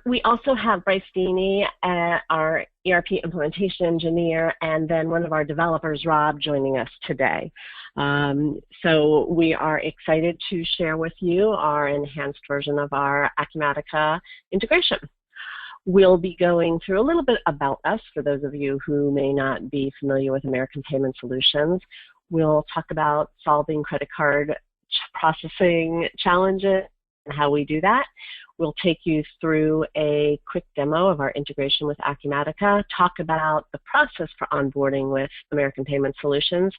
We also have Bryce Deeney, our ERP implementation engineer, and then one of our developers, Rob, joining us today. So we are excited to share with you our enhanced version of our Acumatica integration. We'll be going through a little bit about us for those of you who may not be familiar with American Payment Solutions. We'll talk about solving credit card processing challenges and how we do that. We'll take you through a quick demo of our integration with Acumatica, talk about the process for onboarding with American Payment Solutions,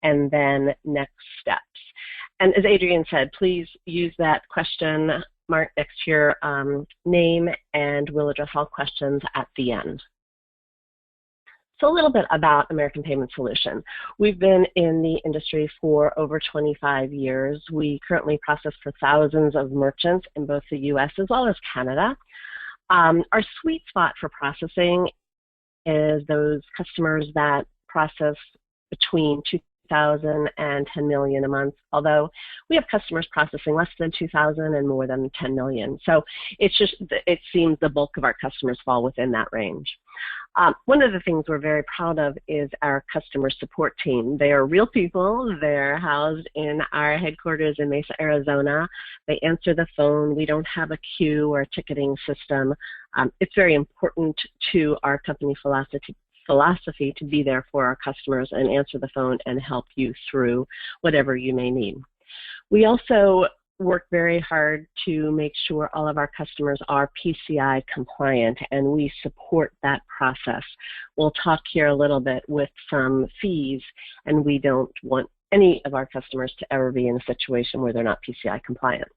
and then next steps. And as Adrian said, please use that question mark next to your name, and we'll address all questions at the end. So a little bit about American Payment Solution. We've been in the industry for over 25 years. We currently process for thousands of merchants in both the US as well as Canada. Our sweet spot for processing is those customers that process between 2,000 and 10 million a month, although we have customers processing less than 2,000 and more than 10 million. So it seems the bulk of our customers fall within that range. One of the things we're very proud of is our customer support team. They are real people. They're housed in our headquarters in Mesa, Arizona. They answer the phone. We don't have a queue or a ticketing system. It's very important to our company philosophy to be there for our customers and answer the phone and help you through whatever you may need. We also work very hard to make sure all of our customers are PCI compliant, and we support that process. We'll talk here a little bit with some fees, and we don't want any of our customers to ever be in a situation where they're not PCI compliant.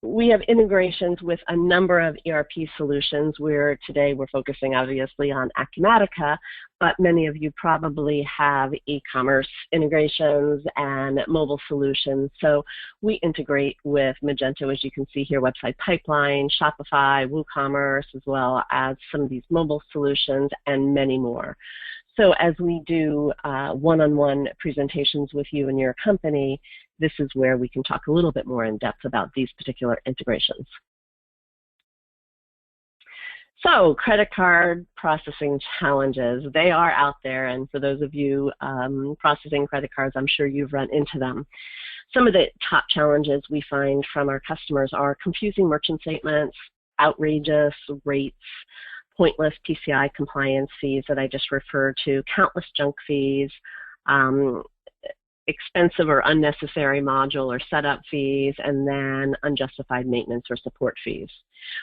We have integrations with a number of ERP solutions where today we're focusing obviously on Acumatica, but many of you probably have e-commerce integrations and mobile solutions. So we integrate with Magento, as you can see here, Website Pipeline, Shopify, WooCommerce, as well as some of these mobile solutions and many more. So as we do one-on-one presentations with you and your company, this is where we can talk a little bit more in depth about these particular integrations. So credit card processing challenges, they are out there, and for those of you processing credit cards, I'm sure you've run into them. Some of the top challenges we find from our customers are confusing merchant statements, outrageous rates, pointless PCI compliance fees that I just referred to, countless junk fees, expensive or unnecessary module or setup fees, and then unjustified maintenance or support fees.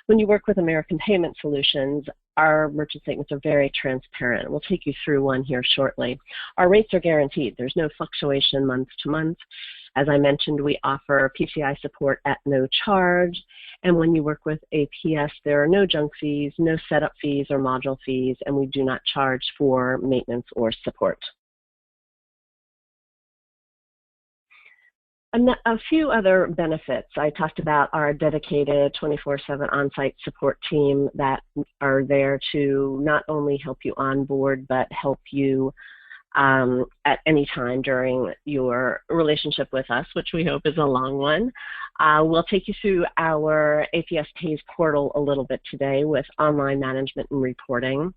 When you work with American Payment Solutions, our merchant statements are very transparent. We'll take you through one here shortly. Our rates are guaranteed. There's no fluctuation month to month. As I mentioned, we offer PCI support at no charge. And when you work with APS, there are no junk fees, no setup fees or module fees, and we do not charge for maintenance or support. A few other benefits. I talked about our dedicated 24/7 on-site support team that are there to not only help you onboard, but help you at any time during your relationship with us, which we hope is a long one. We'll take you through our APS Pays portal a little bit today with online management and reporting.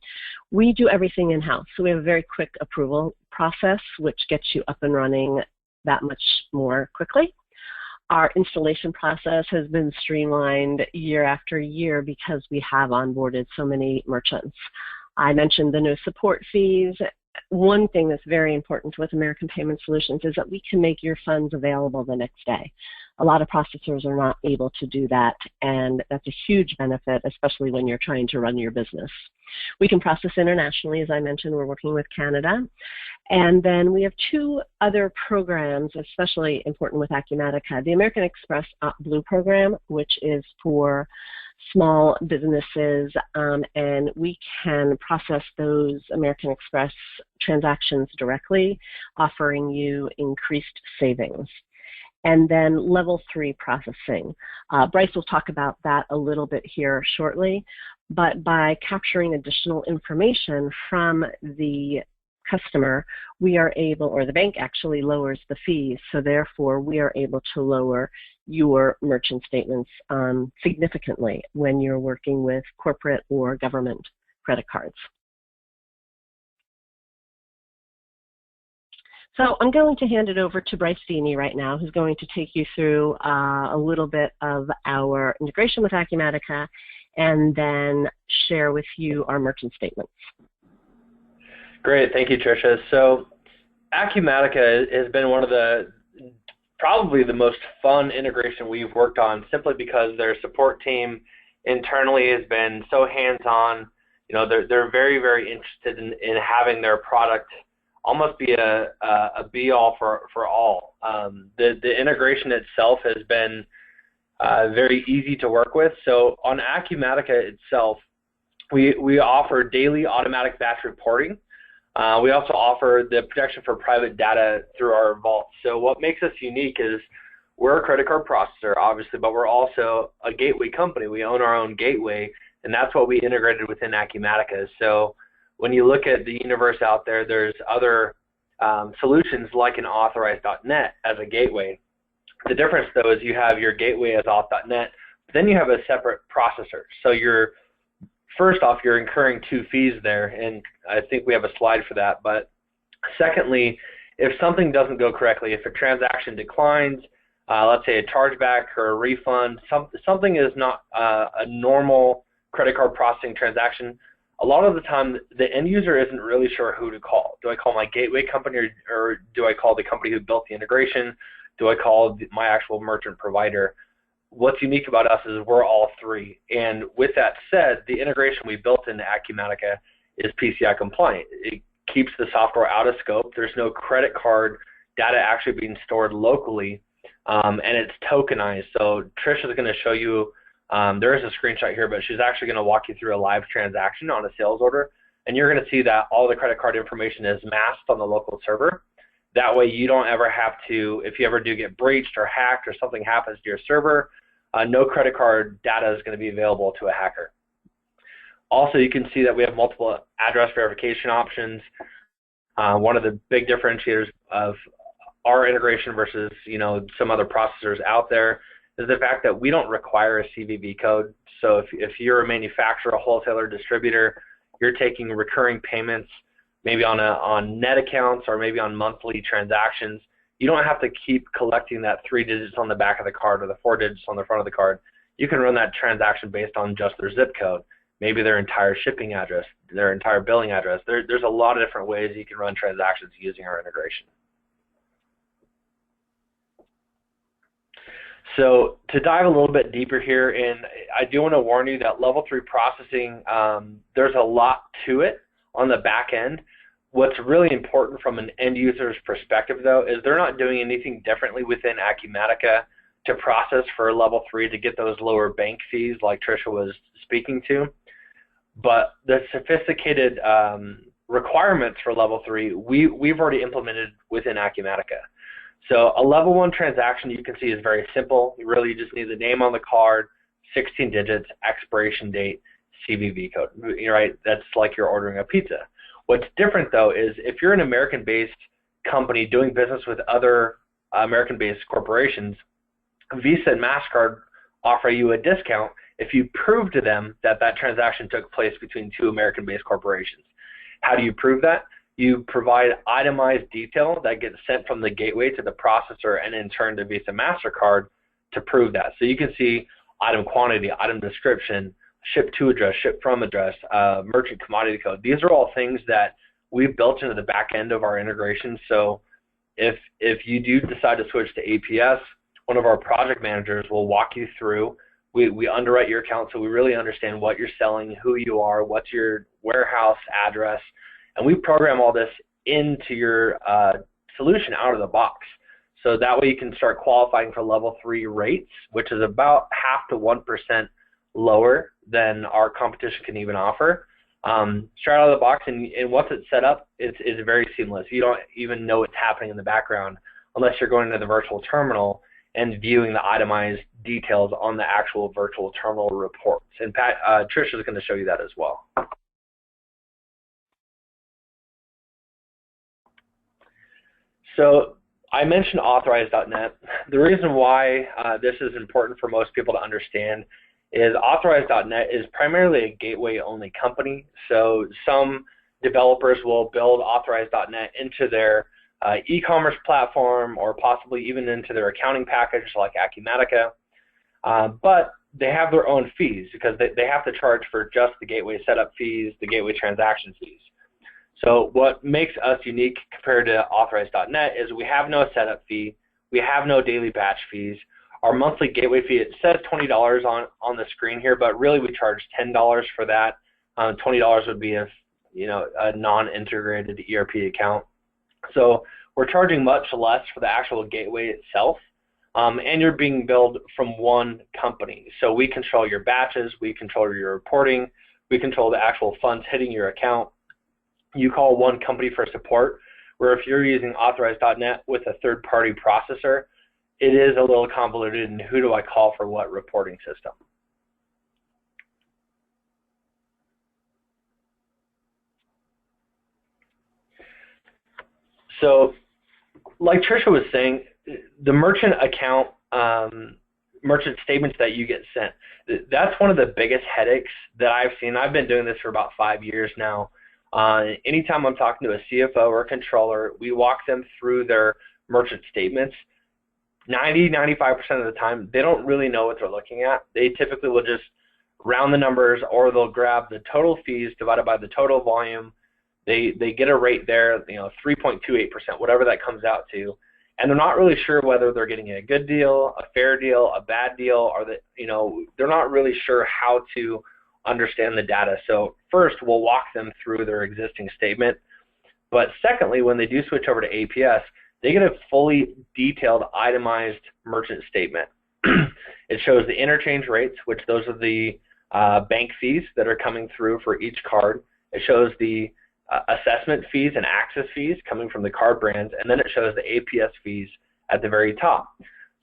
We do everything in-house, so we have a very quick approval process, which gets you up and running that much more quickly. Our installation process has been streamlined year after year because we have onboarded so many merchants. I mentioned the no support fees. One thing that's very important with American Payment Solutions is that we can make your funds available the next day. A lot of processors are not able to do that, and that's a huge benefit, especially when you're trying to run your business. We can process internationally. As I mentioned, we're working with Canada. And then we have two other programs, especially important with Acumatica. The American Express Blue program, which is for small businesses, and we can process those American Express transactions directly, offering you increased savings. And then level 3 processing. Bryce will talk about that a little bit here shortly, but by capturing additional information from the customer, we are able, or the bank actually lowers the fees, so therefore we are able to lower your merchant statements significantly when you're working with corporate or government credit cards. So I'm going to hand it over to Bryce Deeney right now, who's going to take you through a little bit of our integration with Acumatica and then share with you our merchant statements. Great, thank you, Tricia. So Acumatica has been one of probably the most fun integration we've worked on, simply because their support team internally has been so hands-on. You know, they're very, very interested in having their product almost be a be-all for all. The integration itself has been very easy to work with. So on Acumatica itself, we offer daily automatic batch reporting. We also offer the protection for private data through our vault. So what makes us unique is we're a credit card processor, obviously, but we're also a gateway company. We own our own gateway, and that's what we integrated within Acumatica. So when you look at the universe out there, there's other solutions like an authorized.net as a gateway. The difference, though, is you have your gateway as auth.net, but then you have a separate processor. So first off, you're incurring two fees there, and I think we have a slide for that. But secondly, if something doesn't go correctly, if a transaction declines, let's say a chargeback or a refund, something is not a normal credit card processing transaction, a lot of the time the end user isn't really sure who to call. Do I call my gateway company, or do I call the company who built the integration? Do I call my actual merchant provider? What's unique about us is we're all three. And with that said, the integration we built into Acumatica is PCI compliant. It keeps the software out of scope. There's no credit card data actually being stored locally, and it's tokenized. So Tricia is going to show you, there is a screenshot here, but she's actually going to walk you through a live transaction on a sales order, and you're going to see that all the credit card information is masked on the local server. That way you don't ever have to, if you ever do get breached or hacked or something happens to your server, no credit card data is going to be available to a hacker. Also, you can see that we have multiple address verification options. One of the big differentiators of our integration versus some other processors out there is the fact that we don't require a CVV code. So if you're a manufacturer, a wholesaler, distributor, you're taking recurring payments, maybe on net accounts or maybe on monthly transactions, you don't have to keep collecting that 3 digits on the back of the card or the 4 digits on the front of the card. You can run that transaction based on just their zip code, maybe their entire shipping address, their entire billing address. There's a lot of different ways you can run transactions using our integration. So to dive a little bit deeper here, and I do want to warn you that level 3 processing, there's a lot to it on the back end. What's really important from an end user's perspective, though, is they're not doing anything differently within Acumatica to process for level 3 to get those lower bank fees like Tricia was speaking to. But the sophisticated requirements for level 3, we've already implemented within Acumatica. So a level 1 transaction you can see is very simple. You really just need the name on the card, 16 digits, expiration date, CVV code. Right? That's like you're ordering a pizza. What's different, though, is if you're an American-based company doing business with other American-based corporations, Visa and MasterCard offer you a discount if you prove to them that that transaction took place between 2 American-based corporations. How do you prove that? You provide itemized detail that gets sent from the gateway to the processor and in turn to Visa MasterCard to prove that. So you can see item quantity, item description, ship to address, ship from address, merchant commodity code. These are all things that we've built into the back end of our integration. So if you do decide to switch to APS, one of our project managers will walk you through. We underwrite your account so we really understand what you're selling, who you are, what's your warehouse address, and we program all this into your solution out of the box. So that way you can start qualifying for level 3 rates, which is about 0.5 to 1% lower than our competition can even offer. Straight out of the box, and once it's set up, it's very seamless. You don't even know what's happening in the background unless you're going to the virtual terminal and viewing the itemized details on the actual virtual terminal reports. And Tricia is going to show you that as well. So I mentioned Authorize.net. The reason why this is important for most people to understand is Authorize.net is primarily a gateway-only company. So some developers will build Authorize.net into their e-commerce platform or possibly even into their accounting package like Acumatica. But they have their own fees because they have to charge for just the gateway setup fees, the gateway transaction fees. So what makes us unique compared to Authorize.net is we have no setup fee, we have no daily batch fees. Our monthly gateway fee, it says $20 on the screen here, but really we charge $10 for that. $20 would be a non-integrated ERP account. So we're charging much less for the actual gateway itself, and you're being billed from one company. So we control your batches, we control your reporting, we control the actual funds hitting your account. You call one company for support, where if you're using Authorize.net with a third-party processor, it is a little convoluted in who do I call for what reporting system. So like Tricia was saying, the merchant account, merchant statements that you get sent, that's one of the biggest headaches that I've seen. I've been doing this for about 5 years now. Anytime I'm talking to a CFO or a controller, we walk them through their merchant statements. 90–95% of the time, they don't really know what they're looking at. They typically will just round the numbers, or they'll grab the total fees divided by the total volume. They get a rate there, 3.28%, whatever that comes out to, and they're not really sure whether they're getting a good deal, a fair deal, a bad deal, or they're not really sure how to understand the data. So first, we'll walk them through their existing statement, but secondly, when they do switch over to APS, they get a fully detailed, itemized merchant statement. It shows the interchange rates, which those are the bank fees that are coming through for each card. It shows the assessment fees and access fees coming from the card brands, and then it shows the APS fees at the very top.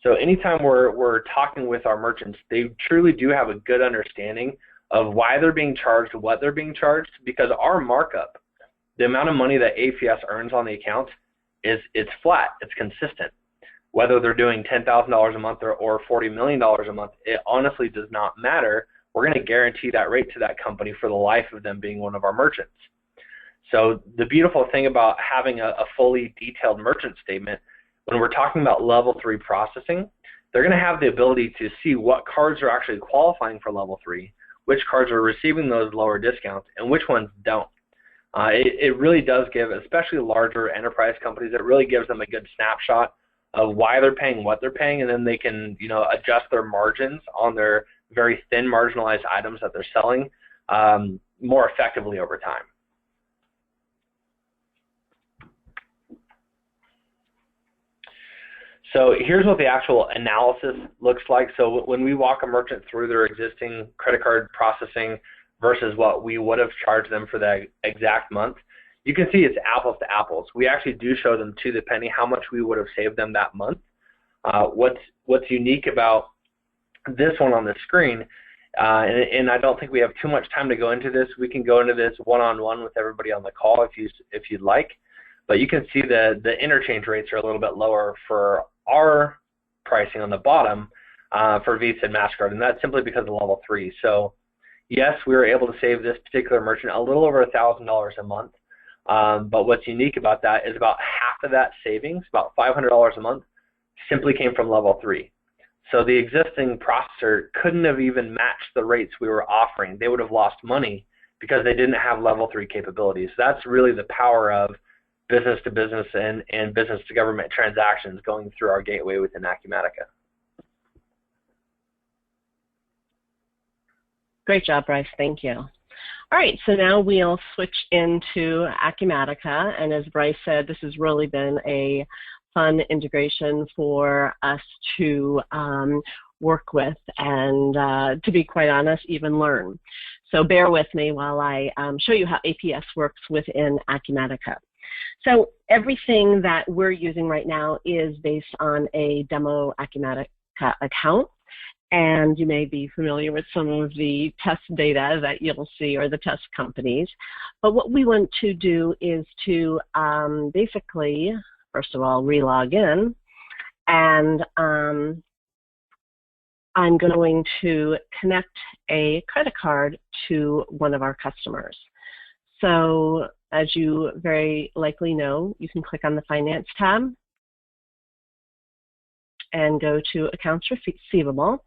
So anytime we're talking with our merchants, they truly do have a good understanding of why they're being charged, what they're being charged, because our markup, the amount of money that APS earns on the account, it's flat, it's consistent. Whether they're doing $10,000 a month or $40 million a month, it honestly does not matter. We're going to guarantee that rate to that company for the life of them being one of our merchants. So the beautiful thing about having a fully detailed merchant statement, when we're talking about level 3 processing, they're going to have the ability to see what cards are actually qualifying for level 3, which cards are receiving those lower discounts, and which ones don't. It really does give, especially larger enterprise companies, it really gives them a good snapshot of why they're paying what they're paying, and then they can adjust their margins on their very thin marginalized items that they're selling more effectively over time. So here's what the actual analysis looks like. So when we walk a merchant through their existing credit card processing versus what we would have charged them for that exact month, you can see it's apples to apples. We actually do show them to the penny how much we would have saved them that month. What's unique about this one on the screen, and I don't think we have too much time to go into this. We can go into this one-on-one with everybody on the call if you'd like. But you can see the interchange rates are a little bit lower for our pricing on the bottom for Visa and MasterCard, and that's simply because of level 3. So yes, we were able to save this particular merchant a little over $1,000 a month. But what's unique about that is about half of that savings, about $500 a month, simply came from level 3. So the existing processor couldn't have even matched the rates we were offering. They would have lost money because they didn't have level 3 capabilities. That's really the power of business to business and business to government transactions going through our gateway within Acumatica. Great job, Bryce. Thank you. All right, so now we'll switch into Acumatica, and as Bryce said, this has really been a fun integration for us to work with and, to be quite honest, even learn. So bear with me while I show you how APS works within Acumatica. So everything that we're using right now is based on a demo Acumatica account. And you may be familiar with some of the test data that you'll see, or the test companies. But what we want to do is to basically first of all, re-log in, and I'm going to connect a credit card to one of our customers. So as you very likely know, you can click on the Finance tab and go to Accounts Receivable,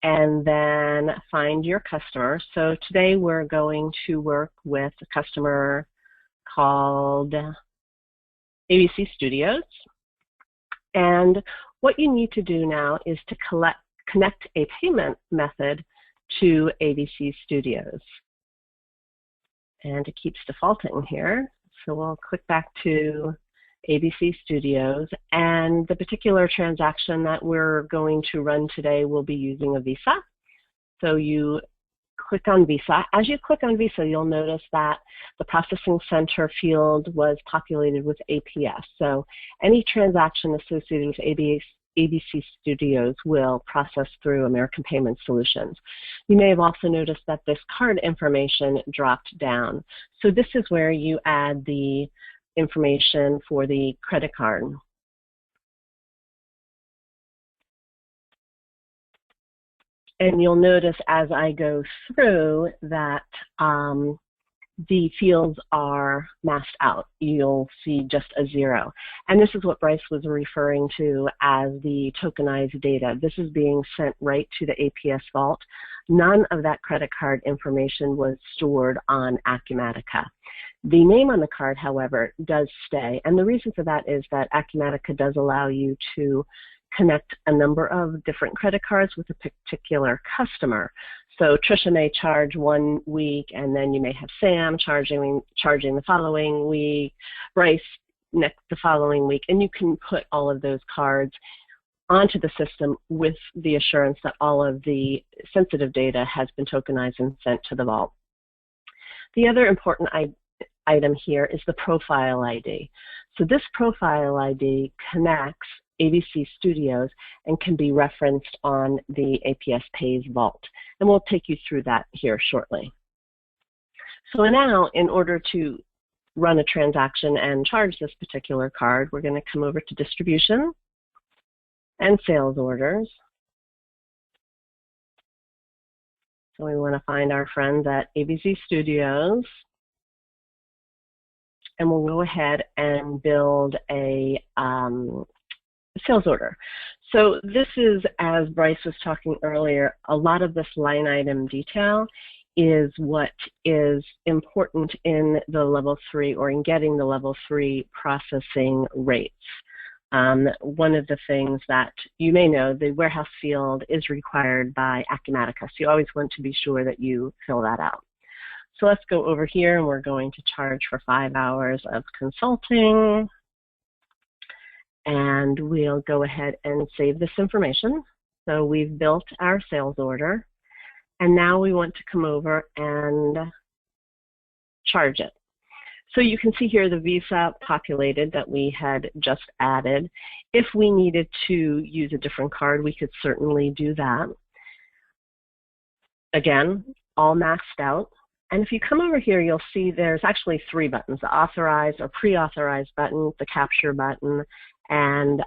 and then find your customer. So today we're going to work with a customer called ABC Studios. And what you need to do now is to connect a payment method to ABC Studios. And it keeps defaulting here. So we'll click back to ABC Studios, and the particular transaction that we're going to run today will be using a Visa. So you click on Visa. As you click on Visa, you'll notice that the processing center field was populated with APS. So any transaction associated with ABC Studios will process through American Payment Solutions. You may have also noticed that this card information dropped down. So this is where you add the information for the credit card. And you'll notice as I go through that the fields are masked out. You'll see just a 0. And this is what Bryce was referring to as the tokenized data. This is being sent right to the APS vault. None of that credit card information was stored on Acumatica. The name on the card, however, does stay. And the reason for that is that Acumatica does allow you to connect a number of different credit cards with a particular customer. So Trisha may charge one week, and then you may have Sam charging the following week, Bryce the following week, and you can put all of those cards onto the system with the assurance that all of the sensitive data has been tokenized and sent to the vault. The other important item here is the profile ID. So this profile ID connects ABC Studios and can be referenced on the APS Pays vault. And we'll take you through that here shortly. So now, in order to run a transaction and charge this particular card, we're going to come over to Distribution and Sales Orders. So we want to find our friends at ABC Studios. And we'll go ahead and build a sales order. So this is, as Bryce was talking earlier, a lot of this line item detail is what is important in the level 3 or in getting the level 3 processing rates. One of the things that you may know, the warehouse field is required by Acumatica, so you always want to be sure that you fill that out. So let's go over here, and we're going to charge for 5 hours of consulting. And we'll go ahead and save this information. So we've built our sales order, and now we want to come over and charge it. So you can see here the Visa populated that we had just added. If we needed to use a different card, we could certainly do that. Again, all maxed out. And if you come over here, you'll see there's actually 3 buttons: the authorized or pre-authorized button, the capture button, and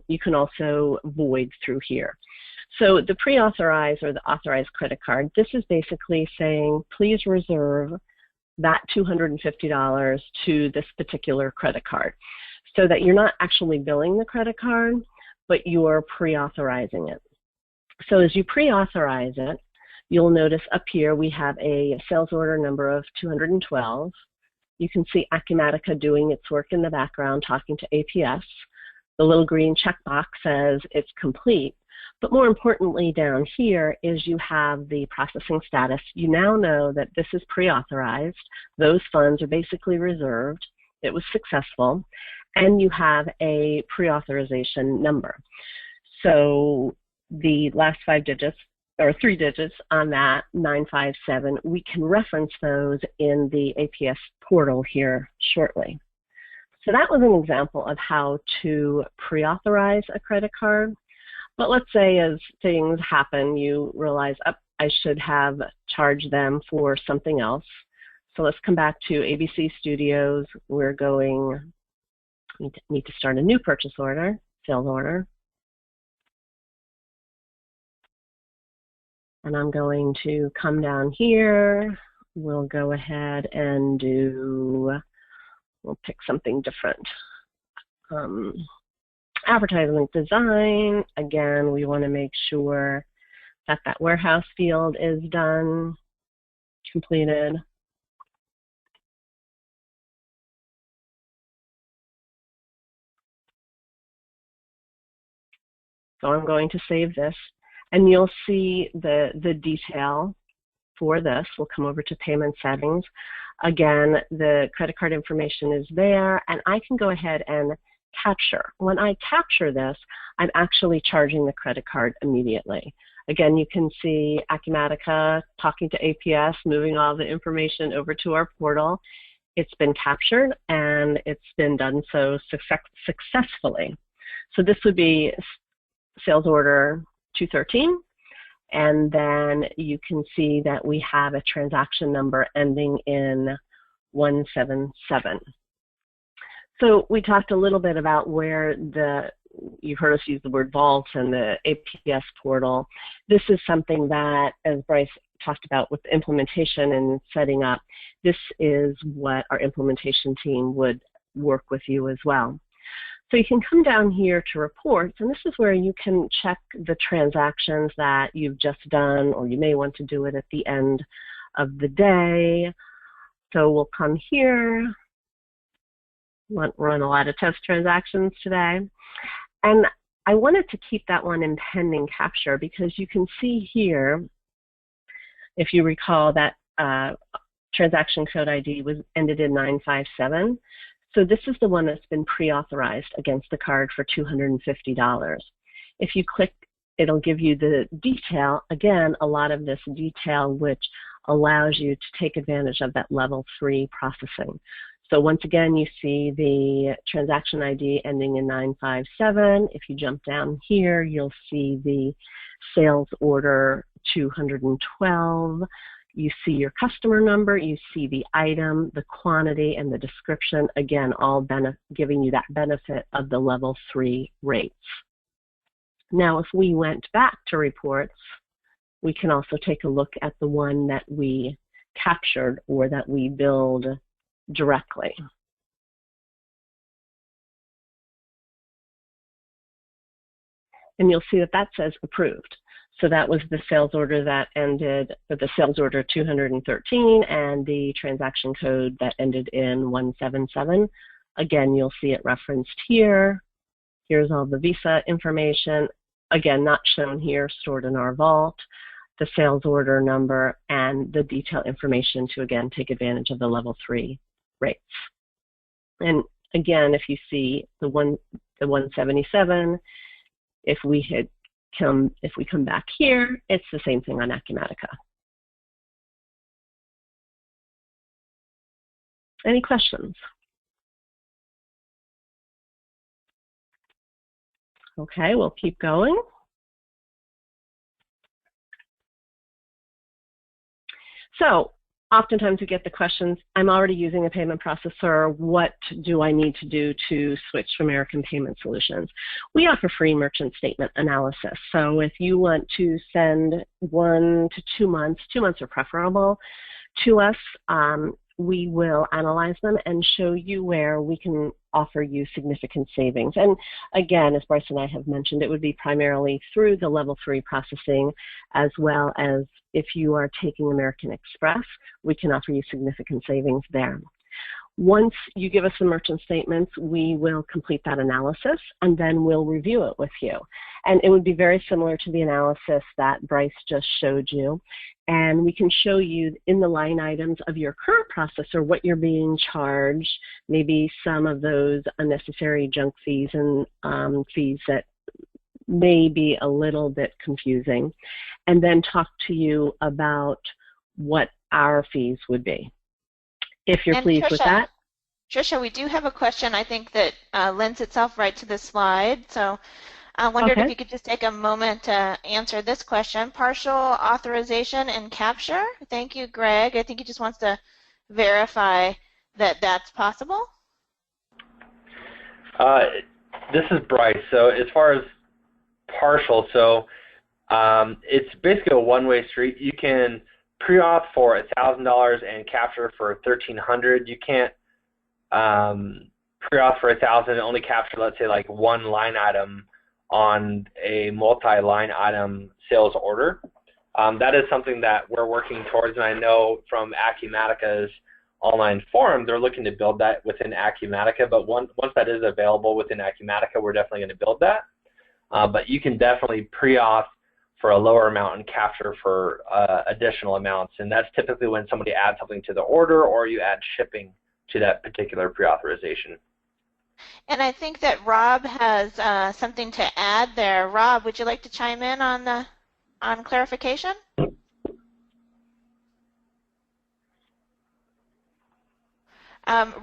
you can also void through here. So the pre-authorized or the authorized credit card, this is basically saying, please reserve that $250 to this particular credit card, so that you're not actually billing the credit card, but you're pre-authorizing it. So as you pre-authorize it, you'll notice up here we have a sales order number of 212. You can see Acumatica doing its work in the background, talking to APS. The little green checkbox says it's complete. But more importantly, down here is you have the processing status. You now know that this is pre-authorized. Those funds are basically reserved. It was successful. And you have a pre-authorization number. So the last 5 digits, or 3 digits on that, 957, we can reference those in the APS portal here shortly. So that was an example of how to pre-authorize a credit card. But let's say as things happen, you realize, oh, I should have charged them for something else. So let's come back to ABC Studios. We're going need to start a new purchase order, sales order. And I'm going to come down here. We'll go ahead and we'll pick something different. Advertisement design. Again, we want to make sure that that warehouse field is done, completed. So I'm going to save this, and you'll see the detail for this. We'll come over to payment settings. Again, the credit card information is there, and I can go ahead and capture. When I capture this, I'm actually charging the credit card immediately. Again, you can see Acumatica talking to APS, moving all the information over to our portal. It's been captured, and it's been done so successfully. So this would be sales order 213, and then you can see that we have a transaction number ending in 177. So we talked a little bit about where you heard us use the word vault and the APS portal. This is something that, as Bryce talked about with the implementation and setting up, this is what our implementation team would work with you as well. So you can come down here to reports, and this is where you can check the transactions that you've just done, or you may want to do it at the end of the day. So we'll come here, run a lot of test transactions today. And I wanted to keep that one in pending capture because you can see here, if you recall, that transaction code ID ended in 957. So this is the one that's been pre-authorized against the card for $250. If you click, it'll give you the detail, again, a lot of this detail which allows you to take advantage of that level 3 processing. So once again, you see the transaction ID ending in 957. If you jump down here, you'll see the sales order 212. You see your customer number, you see the item, the quantity, and the description, again, all giving you that benefit of the level 3 rates. Now, if we went back to reports, we can also take a look at the one that we captured or that we billed directly. And you'll see that that says approved. So that was the sales order that ended, the sales order 213 and the transaction code that ended in 177. Again, you'll see it referenced here. Here's all the Visa information. Again, not shown here, stored in our vault. The sales order number and the detail information to, again, take advantage of the level 3 rates. And again, if you see the 177, if we come back here, it's the same thing on Acumatica. Any questions? Okay, we'll keep going. So oftentimes we get the questions, I'm already using a payment processor, what do I need to do to switch to American Payment Solutions? We offer free merchant statement analysis. So if you want to send 1 to 2 months, 2 months are preferable, to us, we will analyze them and show you where we can offer you significant savings. And again, as Bryce and I have mentioned, it would be primarily through the level 3 processing, as well as if you are taking American Express, we can offer you significant savings there. Once you give us the merchant statements, we will complete that analysis, and then we'll review it with you. And it would be very similar to the analysis that Bryce just showed you. And we can show you in the line items of your current processor what you're being charged, maybe some of those unnecessary junk fees and fees that may be a little bit confusing, and then talk to you about what our fees would be. If you're pleased with that. Tricia, we do have a question I think that lends itself right to this slide. So I wondered if you could just take a moment to answer this question. Partial authorization and capture. Thank you, Greg. I think he just wants to verify that that's possible. This is Bryce. So as far as partial, it's basically a one-way street. You can pre-auth for $1,000 and capture for $1,300. You can't pre-auth for $1,000 and only capture, let's say, like one line item on a multi-line item sales order. That is something that we're working towards, and I know from Acumatica's online forum, they're looking to build that within Acumatica, but once that is available within Acumatica, we're definitely going to build that. But you can definitely pre-auth for a lower amount and capture for additional amounts, and that's typically when somebody adds something to the order or you add shipping to that particular pre-authorization. And I think that Rob has something to add there. Rob, would you like to chime in on clarification?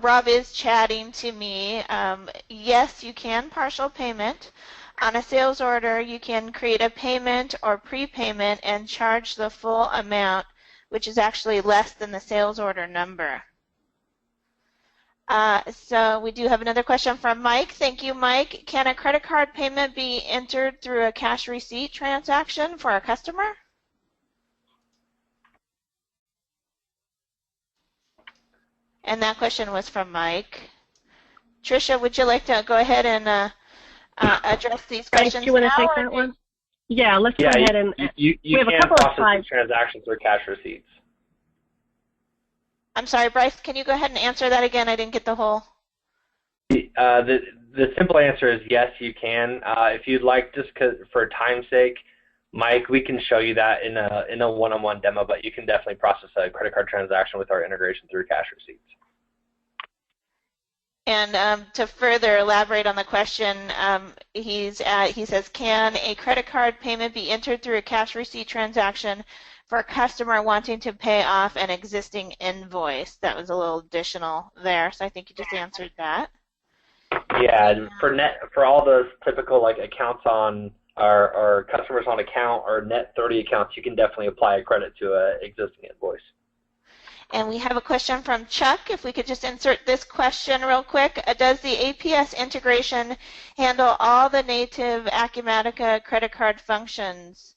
Rob is chatting to me. Yes, you can partial payment. On a sales order, you can create a payment or prepayment and charge the full amount, which is actually less than the sales order number. So we do have another question from Mike. Thank you, Mike. Can a credit card payment be entered through a cash receipt transaction for a customer? And that question was from Mike. Tricia, would you like to go ahead and address these questions now? Do you want to take that one? Yeah, let's go ahead and we have a couple of slides. Transactions through cash receipts. I'm sorry, Bryce, can you go ahead and answer that again? I didn't get the whole. The simple answer is yes, you can. If you'd like, just for time's sake, Mike, we can show you that in a one-on-one demo, but you can definitely process a credit card transaction with our integration through cash receipts. And to further elaborate on the question, he says, can a credit card payment be entered through a cash receipt transaction for a customer wanting to pay off an existing invoice? That was a little additional there, so I think you just answered that. Yeah, for all those typical like accounts on our customers on account or net 30 accounts, you can definitely apply a credit to an existing invoice. And we have a question from Chuck. If we could just insert this question real quick. Does the APS integration handle all the native Acumatica credit card functions?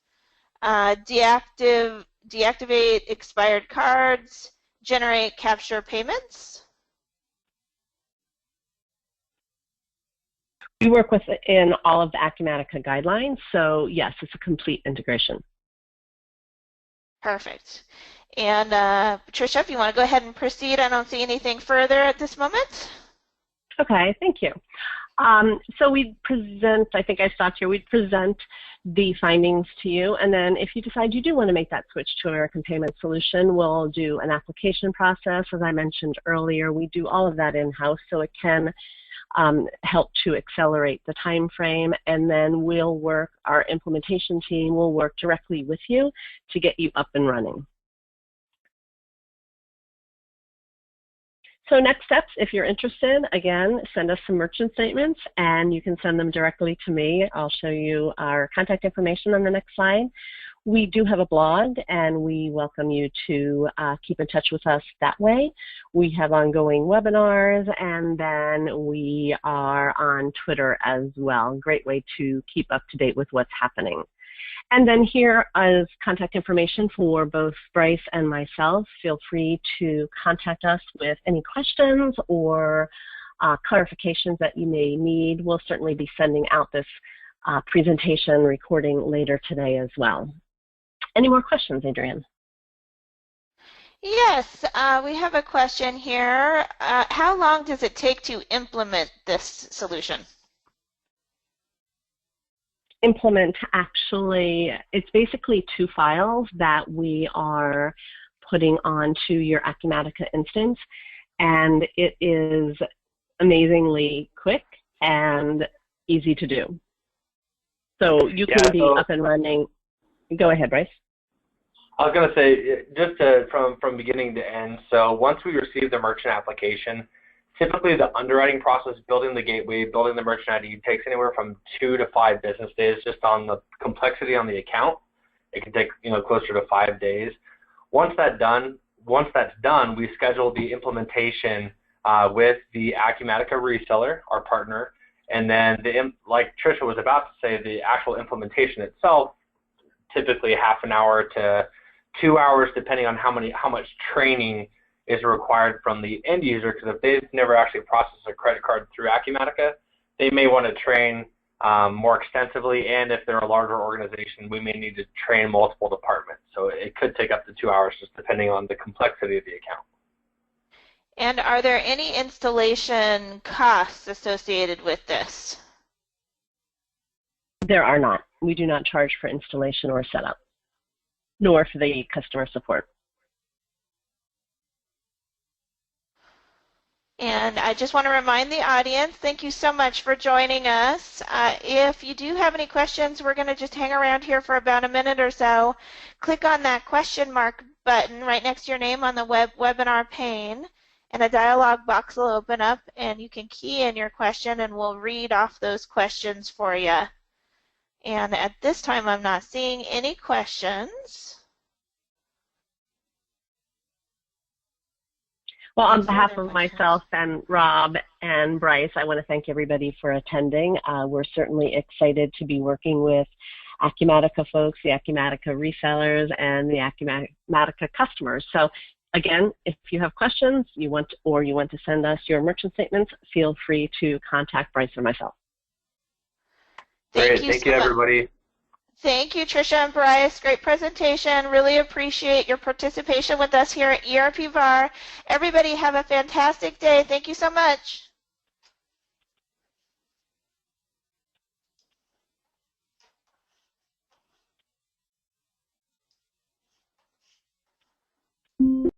Deactivate expired cards, generate capture payments? We work within all of the Acumatica guidelines, so yes, it's a complete integration. Present. And Tricia, if you want to go ahead and proceed, I don't see anything further at this moment. Okay, thank you. So we present, I think I stopped here, we'd present the findings to you, and then if you decide you do want to make that switch to American Payment Solution, we'll do an application process. As I mentioned earlier, we do all of that in-house, so it can help to accelerate the time frame, and then we'll work, our implementation team will work directly with you to get you up and running. So next steps, if you're interested, again, send us some merchant statements, and you can send them directly to me. I'll show you our contact information on the next slide. We do have a blog, and we welcome you to keep in touch with us that way. We have ongoing webinars, and then we are on Twitter as well. Great way to keep up to date with what's happening. And then here is contact information for both Bryce and myself. Feel free to contact us with any questions or clarifications that you may need. We'll certainly be sending out this presentation recording later today as well. Any more questions, Adrienne? Yes, we have a question here. How long does it take to implement this solution? Implement, actually, it's basically 2 files that we are putting onto your Acumatica instance, and it is amazingly quick and easy to do. So you can be up and running. Go ahead, Bryce. I was going to say, just from beginning to end, so once we receive the merchant application, typically the underwriting process, building the gateway, building the merchant ID, takes anywhere from 2 to 5 business days, just on the complexity on the account. It can take closer to 5 days. Once that's done, we schedule the implementation with the Acumatica reseller, our partner, And then, like Tricia was about to say, the actual implementation itself, typically half an hour to 2 hours, depending on how much training is required from the end user, because if they've never actually processed a credit card through Acumatica, they may want to train more extensively, and if they're a larger organization, we may need to train multiple departments. So it could take up to 2 hours, just depending on the complexity of the account. And are there any installation costs associated with this? There are not. We do not charge for installation or setup, nor for the customer support. And I just want to remind the audience, thank you so much for joining us. If you do have any questions, we're going to just hang around here for about a minute or so. Click on that question mark button right next to your name on the webinar pane, and a dialog box will open up, and you can key in your question, and we'll read off those questions for you. And at this time, I'm not seeing any questions. Well, on behalf of myself and Rob and Bryce, I want to thank everybody for attending. We're certainly excited to be working with Acumatica folks, the Acumatica resellers, and the Acumatica customers. So again, if you have questions you want to send us your merchant statements, feel free to contact Bryce or myself. Great, thank you everybody. Thank you, Tricia and Bryce. Great presentation. Really appreciate your participation with us here at ERP VAR. Everybody have a fantastic day. Thank you so much.